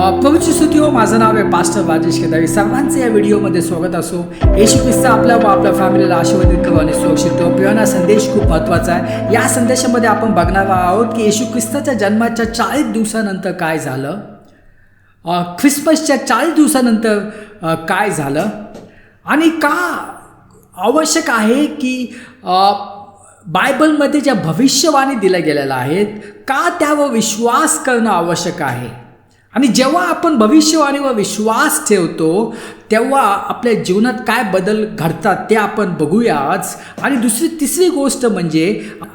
पवित्र स्तुती हो, माझं नाव आहे पास्टर राजेश केदारी. सर्वांचे या व्हिडिओमध्ये स्वागत असो. येशू ख्रिस्त आपल्या व आपल्या फॅमिलीला आशीर्वादित करू आणि सुरक्षित ठेवू. प्रियांनो, संदेश खूप महत्त्वाचा आहे. या संदेशामध्ये आपण बघणार आहोत की येशू ख्रिस्ताच्या जन्माच्या 40 दिवसानंतर काय झालं, ख्रिसमसच्या 40 दिवसानंतर काय झालं आणि का आवश्यक आहे की बायबलमध्ये ज्या भविष्यवाणी दिल्या गेलेल्या आहेत, का त्यावर विश्वास करणं आवश्यक आहे. आणि जेव्हा आपण भविष्यवाणीवर विश्वास ठेवतो तेव्हा आपल्या जीवनात काय बदल घडतात ते आपण बघूया आज. आणि तिसरी गोष्ट म्हणजे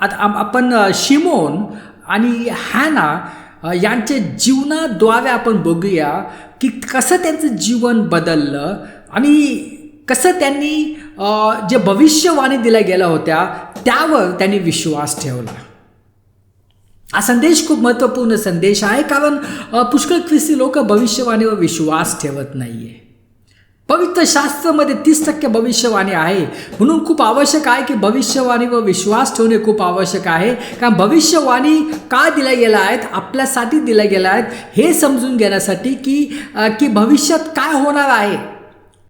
आपण शिमोन आणि हॅना यांच्या जीवनाद्वारे आपण बघूया की कसं त्यांचं जीवन बदललं आणि कसं त्यांनी जे भविष्यवाणी दिल्या गेल्या होत्या त्यावर त्यांनी विश्वास ठेवला. हा संदेश खूप महत्त्वपूर्ण संदेश आहे, कारण पुष्कळ ख्रिस्ती लोक भविष्यवाणीवर विश्वास ठेवत नाही आहे. पवित्र शास्त्रामध्ये 30% भविष्यवाणी आहे, म्हणून खूप आवश्यक आहे की भविष्यवाणीवर विश्वास ठेवणे खूप आवश्यक आहे. कारण भविष्यवाणी का दिल्या गेल्या आहेत, आपल्यासाठी दिल्या गेल्या आहेत हे समजून घेण्यासाठी की भविष्यात काय होणार आहे.